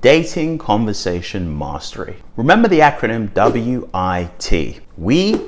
Dating Conversation Mastery. Remember the acronym WIT. We,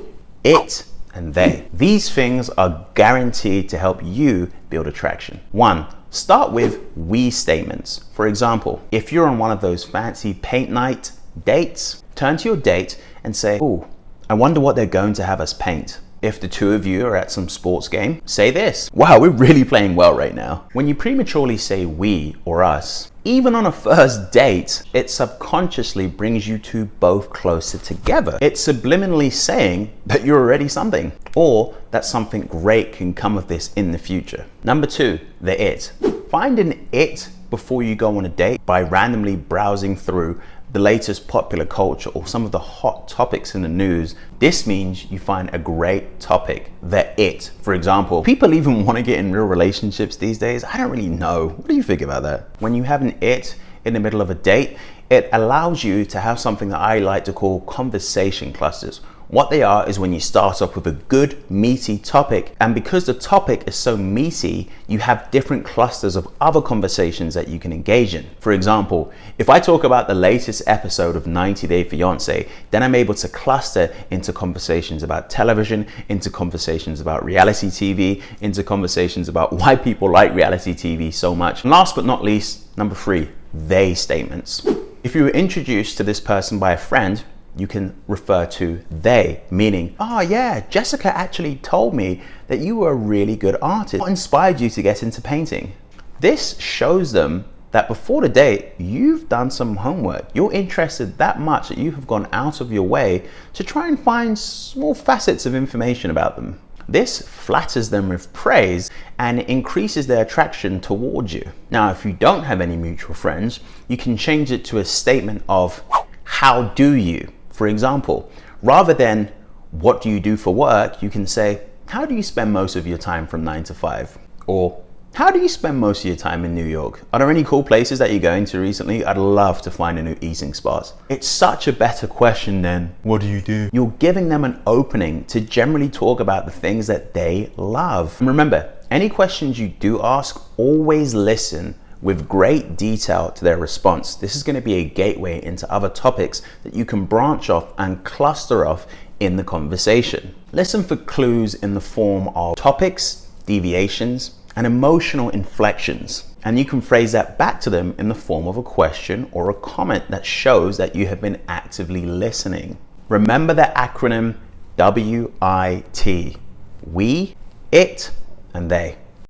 it, and they. These things are guaranteed to help you build attraction. 1. Start with we statements. For example, if you're on one of those fancy paint night dates, turn to your date and say, "Ooh, I wonder what they're going to have us paint." If the two of you are at some sports game, say this: "Wow, we're really playing well right now." When you prematurely say we or us, even on a first date, it subconsciously brings you two both closer together. It's subliminally saying that you're already something, or that something great can come of this in the future. Number 2, the it. Find an it before you go on a date by randomly browsing through the latest popular culture or some of the hot topics in the news. This means you find a great topic, the it. For example, people even want to get in real relationships these days. I don't really know. What do you think about that? When you have an it in the middle of a date, it allows you to have something that I like to call conversation clusters. What they are is when you start off with a good, meaty topic, and because the topic is so meaty, you have different clusters of other conversations that you can engage in. For example, if I talk about the latest episode of 90 Day Fiancé, then I'm able to cluster into conversations about television, into conversations about reality TV, into conversations about why people like reality TV so much. And last but not least, number 3, they statements. If you were introduced to this person by a friend, you can refer to they, meaning, "Oh yeah, Jessica actually told me that you were a really good artist. What inspired you to get into painting?" This shows them that before the date, you've done some homework. You're interested that much that you have gone out of your way to try and find small facets of information about them. This flatters them with praise and increases their attraction towards you. Now, if you don't have any mutual friends, you can change it to a statement of, "How do you?" For example, rather than "What do you do for work?" you can say, "How do you spend most of your time from 9 to 5? Or "How do you spend most of your time in New York? Are there any cool places that you're going to recently? I'd love to find a new eating spot." It's such a better question than "What do you do?" You're giving them an opening to generally talk about the things that they love. And remember, any questions you do ask, always listen with great detail to their response. This is going to be a gateway into other topics that you can branch off and cluster off in the conversation. Listen for clues in the form of topics, deviations, and emotional inflections. And you can phrase that back to them in the form of a question or a comment that shows that you have been actively listening. Remember the acronym WIT. We, it, and they.